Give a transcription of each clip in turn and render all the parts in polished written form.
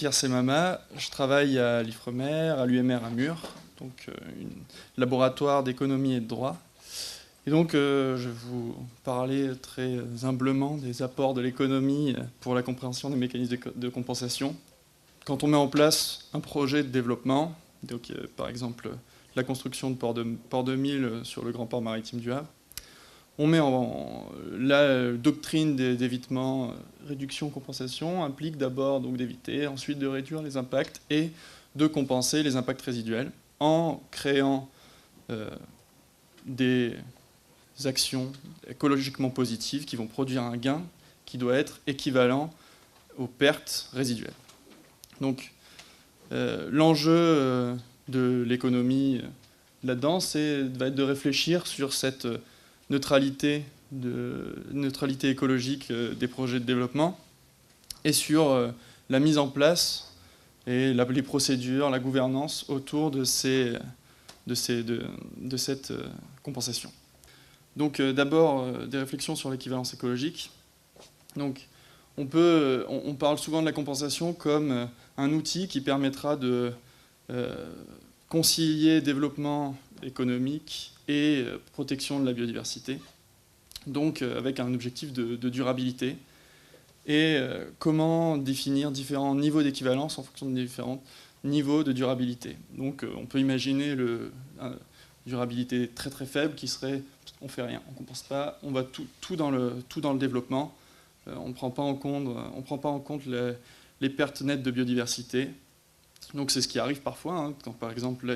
Pierre Semama, je travaille à l'Ifremer, à l'UMR à Mur, donc un laboratoire d'économie et de droit. Et donc je vais vous parler très humblement des apports de l'économie pour la compréhension des mécanismes de compensation. Quand on met en place un projet de développement, donc par exemple la construction de Port 2000 sur le grand port maritime du Havre, on met la doctrine d'évitement, réduction, compensation, implique d'abord d'éviter, ensuite de réduire les impacts et de compenser les impacts résiduels en créant des actions écologiquement positives qui vont produire un gain qui doit être équivalent aux pertes résiduelles. Donc l'enjeu de l'économie là-dedans, va être de réfléchir sur cette neutralité écologique des projets de développement et sur la mise en place et les procédures, la gouvernance autour de cette compensation. Donc d'abord des réflexions sur l'équivalence écologique. Donc on parle souvent de la compensation comme un outil qui permettra de concilier développement économique et protection de la biodiversité, donc avec un objectif de durabilité. Et comment définir différents niveaux d'équivalence en fonction des différents niveaux de durabilité. Donc on peut imaginer une durabilité très très faible qui serait on fait rien, on ne compense pas, on va tout dans le développement, on ne prend pas en compte les pertes nettes de biodiversité. Donc c'est ce qui arrive parfois, hein, quand par exemple là,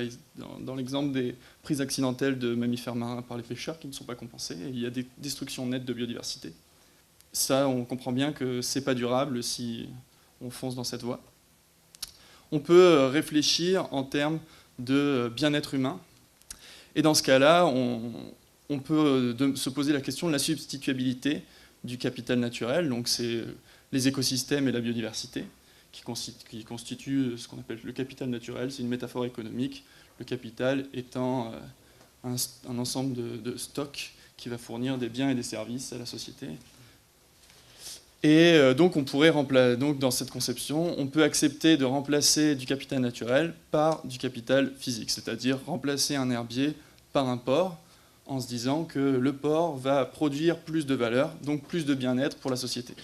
dans l'exemple des prises accidentelles de mammifères marins par les pêcheurs qui ne sont pas compensées, il y a des destructions nettes de biodiversité. Ça, on comprend bien que c'est pas durable si on fonce dans cette voie. On peut réfléchir en termes de bien-être humain, et dans ce cas-là, on peut se poser la question de la substituabilité du capital naturel, donc c'est les écosystèmes et la biodiversité, qui constitue ce qu'on appelle le capital naturel. C'est une métaphore économique, le capital étant un ensemble de stocks qui va fournir des biens et des services à la société. Et donc on pourrait dans cette conception, on peut accepter de remplacer du capital naturel par du capital physique, c'est-à-dire remplacer un herbier par un port, en se disant que le port va produire plus de valeur, donc plus de bien-être pour la société.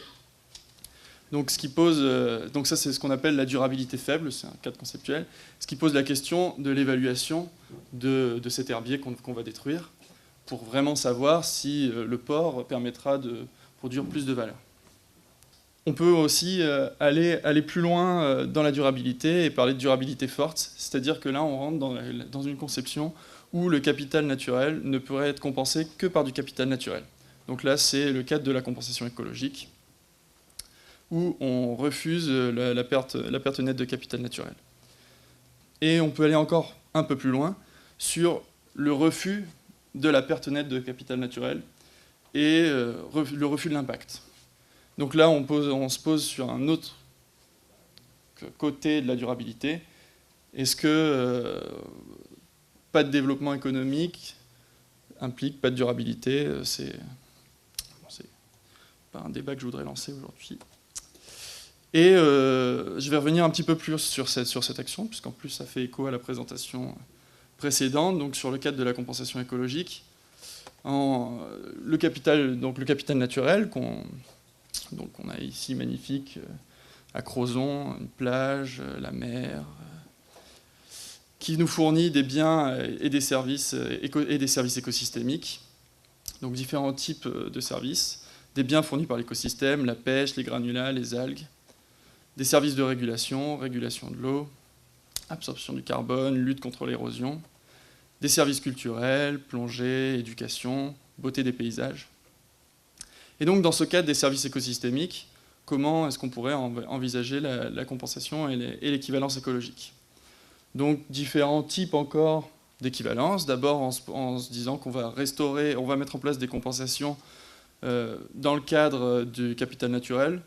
Donc ça c'est ce qu'on appelle la durabilité faible, c'est un cadre conceptuel, ce qui pose la question de l'évaluation de cet herbier qu'on va détruire, pour vraiment savoir si le port permettra de produire plus de valeur. On peut aussi aller plus loin dans la durabilité et parler de durabilité forte, c'est-à-dire que là on rentre dans une conception où le capital naturel ne pourrait être compensé que par du capital naturel. Donc là c'est le cadre de la compensation écologique, où on refuse la perte nette de capital naturel. Et on peut aller encore un peu plus loin sur le refus de la perte nette de capital naturel et le refus de l'impact. Donc là, on se pose sur un autre côté de la durabilité. Est-ce que pas de développement économique implique pas de durabilité? C'est pas un débat que je voudrais lancer aujourd'hui. Et je vais revenir un petit peu plus sur cette action, puisqu'en plus ça fait écho à la présentation précédente, donc sur le cadre de la compensation écologique. Le capital naturel, qu'on a ici magnifique, à Crozon, une plage, la mer, qui nous fournit des biens et des services écosystémiques, donc différents types de services, des biens fournis par l'écosystème, la pêche, les granulats, les algues, des services de régulation de l'eau, absorption du carbone, lutte contre l'érosion, des services culturels, plongée, éducation, beauté des paysages. Et donc dans ce cadre des services écosystémiques, comment est-ce qu'on pourrait envisager la compensation et l'équivalence écologique? Donc différents types encore d'équivalence. D'abord en se disant qu'on va restaurer, on va mettre en place des compensations dans le cadre du capital naturel,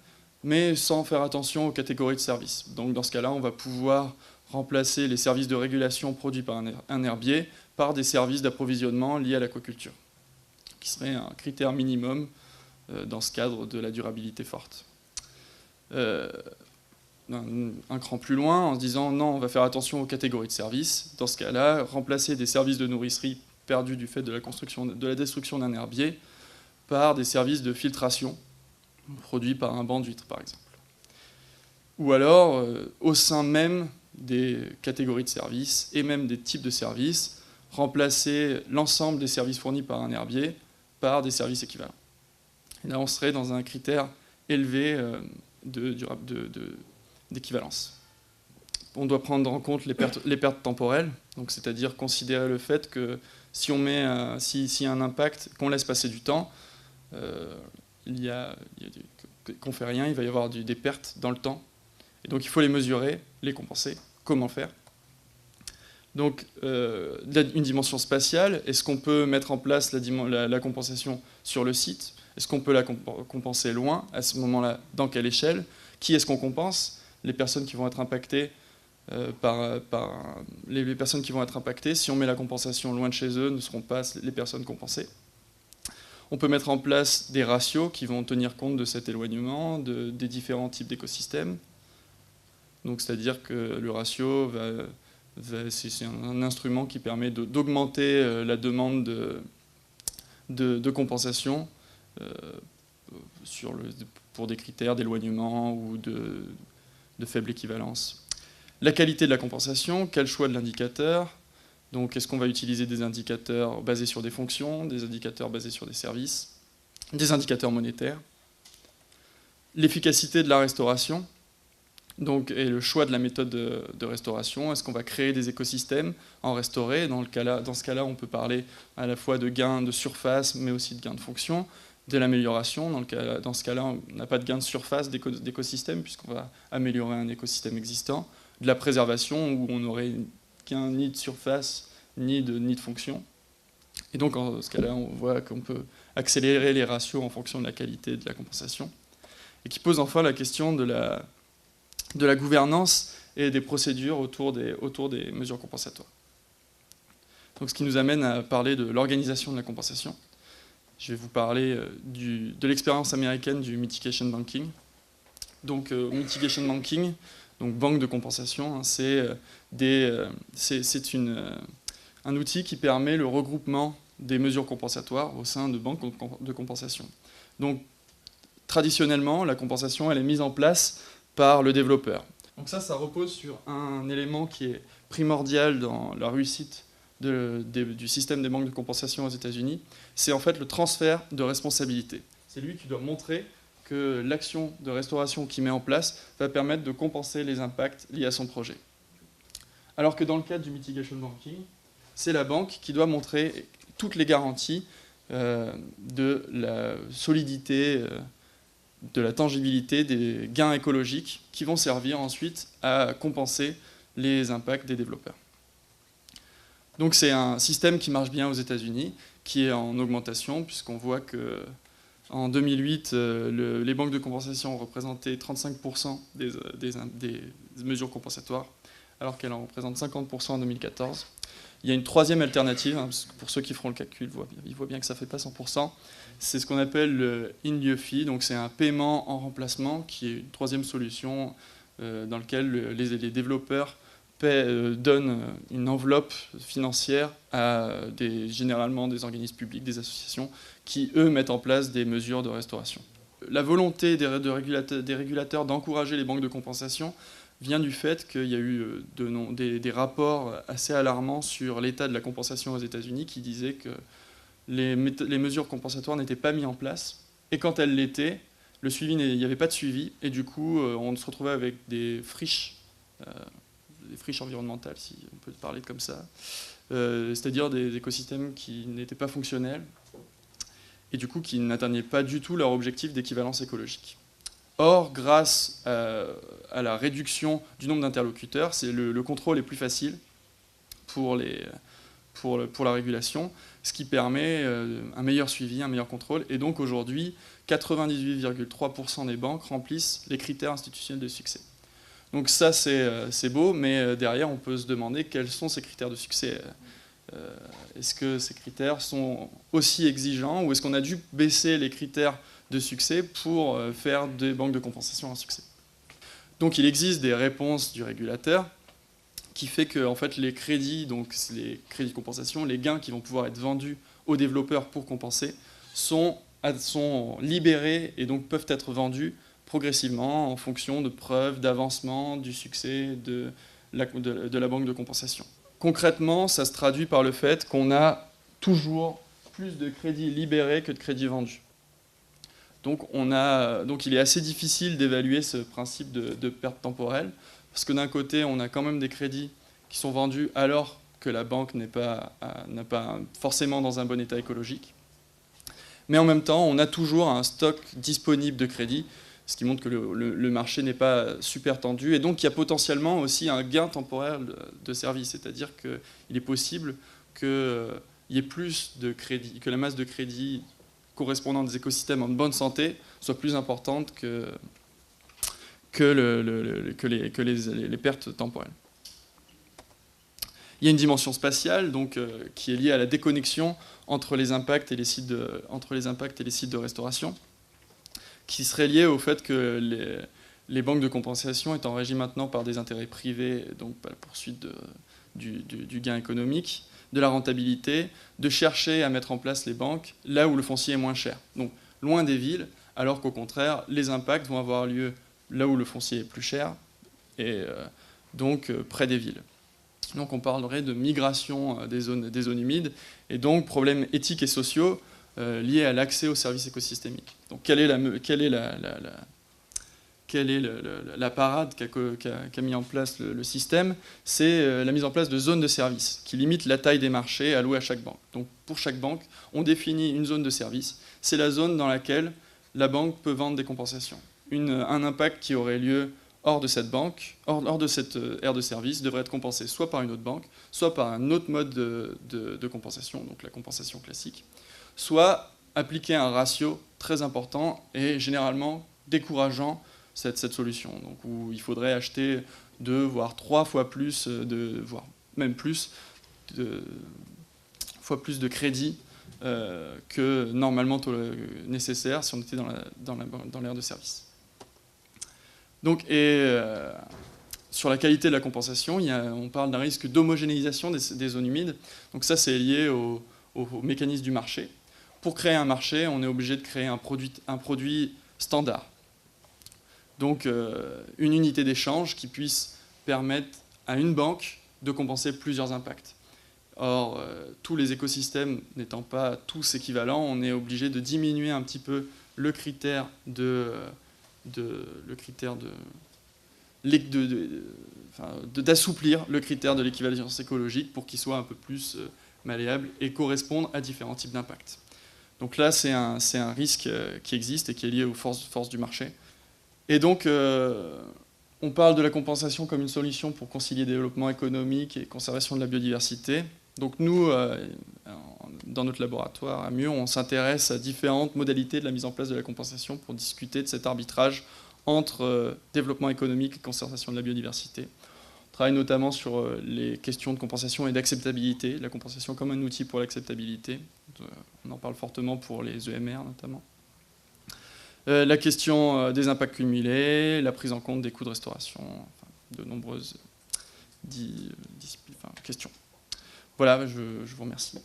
mais sans faire attention aux catégories de services. Donc dans ce cas-là, on va pouvoir remplacer les services de régulation produits par un herbier par des services d'approvisionnement liés à l'aquaculture, qui serait un critère minimum dans ce cadre de la durabilité forte. un cran plus loin en se disant non, on va faire attention aux catégories de services. Dans ce cas-là, remplacer des services de nourricerie perdus du fait de la destruction d'un herbier par des services de filtration produits par un banc d'huîtres, par exemple. Ou alors, au sein même des catégories de services et même des types de services, remplacer l'ensemble des services fournis par un herbier par des services équivalents. Et là, on serait dans un critère élevé d'équivalence. On doit prendre en compte les pertes temporelles, c'est-à-dire considérer le fait que si on met s'il y a un impact, qu'on laisse passer du temps, qu'on fait rien, il va y avoir des pertes dans le temps. Et donc il faut les mesurer, les compenser. Comment faire? Donc une dimension spatiale, est-ce qu'on peut mettre en place la compensation sur le site? Est-ce qu'on peut la compenser loin? À ce moment-là, dans quelle échelle? Qui est-ce qu'on compense? Les personnes qui vont être impactées les personnes qui vont être impactées, si on met la compensation loin de chez eux, ne seront pas les personnes compensées. On peut mettre en place des ratios qui vont tenir compte de cet éloignement, des différents types d'écosystèmes. Donc, c'est-à-dire que le ratio c'est un instrument qui permet d'augmenter la demande de compensation pour des critères d'éloignement ou de faible équivalence. La qualité de la compensation, quel choix de l'indicateur? Donc, est-ce qu'on va utiliser des indicateurs basés sur des fonctions, des indicateurs basés sur des services, des indicateurs monétaires? L'efficacité de la restauration, donc, et le choix de la méthode de restauration. Est-ce qu'on va créer des écosystèmes en restauré? Dans ce cas-là, on peut parler à la fois de gains de surface, mais aussi de gains de fonction, de l'amélioration. Dans ce cas-là, on n'a pas de gain de surface d'écosystème, puisqu'on va améliorer un écosystème existant. De la préservation, où on n'aurait qu'un ni de surface, ni de fonction. Et donc, en ce cas-là, on voit qu'on peut accélérer les ratios en fonction de la qualité de la compensation. Et qui pose enfin la question de la gouvernance et des procédures autour des mesures compensatoires. Donc, ce qui nous amène à parler de l'organisation de la compensation. Je vais vous parler de l'expérience américaine du mitigation banking. Donc, mitigation banking, donc banque de compensation, hein, c'est un outil qui permet le regroupement des mesures compensatoires au sein de banques de compensation. Donc, traditionnellement, la compensation, elle est mise en place par le développeur. Donc ça repose sur un élément qui est primordial dans la réussite du système des banques de compensation aux États-Unis, c'est en fait le transfert de responsabilité. C'est lui qui doit montrer que l'action de restauration qu'il met en place va permettre de compenser les impacts liés à son projet. Alors que dans le cadre du mitigation banking, c'est la banque qui doit montrer toutes les garanties de la solidité, de la tangibilité des gains écologiques qui vont servir ensuite à compenser les impacts des développeurs. Donc c'est un système qui marche bien aux États-Unis, qui est en augmentation, puisqu'on voit qu'en 2008, les banques de compensation ont représenté 35% des mesures compensatoires, alors qu'elles en représentent 50% en 2014. Il y a une troisième alternative, hein, pour ceux qui feront le calcul, ils voient bien que ça ne fait pas 100%. C'est ce qu'on appelle le in-lieu fee, donc c'est un paiement en remplacement, qui est une troisième solution dans laquelle les développeurs donnent une enveloppe financière à généralement des organismes publics, des associations, qui, eux, mettent en place des mesures de restauration. La volonté des régulateurs d'encourager les banques de compensation vient du fait qu'il y a eu des rapports assez alarmants sur l'état de la compensation aux États-Unis qui disaient que les mesures compensatoires n'étaient pas mises en place, et quand elles l'étaient, il n'y avait pas de suivi, et du coup, on se retrouvait avec des friches environnementales, si on peut parler comme ça, c'est-à-dire des écosystèmes qui n'étaient pas fonctionnels, et du coup qui n'atteignaient pas du tout leur objectif d'équivalence écologique. Or, grâce à la réduction du nombre d'interlocuteurs, le contrôle est plus facile pour la régulation, ce qui permet un meilleur suivi, un meilleur contrôle. Et donc aujourd'hui, 98,3% des banques remplissent les critères institutionnels de succès. Donc ça, c'est beau, mais derrière, on peut se demander quels sont ces critères de succès. Est-ce que ces critères sont aussi exigeants, ou est-ce qu'on a dû baisser les critères de succès pour faire des banques de compensation un succès? Donc il existe des réponses du régulateur qui fait que en fait, les crédits, donc les crédits de compensation, les gains qui vont pouvoir être vendus aux développeurs pour compenser, sont libérés et donc peuvent être vendus progressivement en fonction de preuves d'avancement, du succès de la banque de compensation. Concrètement, ça se traduit par le fait qu'on a toujours plus de crédits libérés que de crédits vendus. Donc il est assez difficile d'évaluer ce principe de perte temporelle, parce que d'un côté, on a quand même des crédits qui sont vendus alors que la banque n'est pas forcément dans un bon état écologique. Mais en même temps, on a toujours un stock disponible de crédits, ce qui montre que le marché n'est pas super tendu. Et donc, il y a potentiellement aussi un gain temporel de service, c'est-à-dire qu'il est possible qu'il y ait plus de crédits, que la masse de crédits correspondant à des écosystèmes en bonne santé soit plus importante que les pertes temporelles. Il y a une dimension spatiale donc, qui est liée à la déconnexion entre les impacts et les sites de restauration, qui serait liée au fait que les banques de compensation étant régies maintenant par des intérêts privés, donc par la poursuite du gain économique, de la rentabilité, de chercher à mettre en place les banques là où le foncier est moins cher. Donc loin des villes, alors qu'au contraire, les impacts vont avoir lieu là où le foncier est plus cher, et donc près des villes. Donc on parlerait de migration des zones humides, et donc problèmes éthiques et sociaux liés à l'accès aux services écosystémiques. Donc quelle est la parade qu'a mis en place le système? C'est la mise en place de zones de service qui limitent la taille des marchés alloués à chaque banque. Donc pour chaque banque, on définit une zone de service. C'est la zone dans laquelle la banque peut vendre des compensations. Un impact qui aurait lieu hors de cette banque, hors de cette aire de service, devrait être compensé soit par une autre banque, soit par un autre mode de compensation, donc la compensation classique, soit appliquer un ratio très important et généralement décourageant cette solution, donc où il faudrait acheter 2 voire 3 fois plus, voire même plus, fois plus de crédit que normalement nécessaire si on était dans l'aire de service. Donc, sur la qualité de la compensation, on parle d'un risque d'homogénéisation des zones humides. Donc ça, c'est lié au mécanisme du marché. Pour créer un marché, on est obligé de créer un produit standard. Donc une unité d'échange qui puisse permettre à une banque de compenser plusieurs impacts. Or, tous les écosystèmes n'étant pas tous équivalents, on est obligé de diminuer un petit peu le critère d'assouplir le critère de l'équivalence écologique pour qu'il soit un peu plus malléable et correspondre à différents types d'impacts. Donc là, c'est un risque qui existe et qui est lié aux forces du marché. Et donc, on parle de la compensation comme une solution pour concilier développement économique et conservation de la biodiversité. Donc nous, dans notre laboratoire à Mur, on s'intéresse à différentes modalités de la mise en place de la compensation pour discuter de cet arbitrage entre développement économique et conservation de la biodiversité. On travaille notamment sur les questions de compensation et d'acceptabilité, la compensation comme un outil pour l'acceptabilité. On en parle fortement pour les EMR notamment. La question des impacts cumulés, la prise en compte des coûts de restauration, enfin, de nombreuses questions. Voilà, je vous remercie.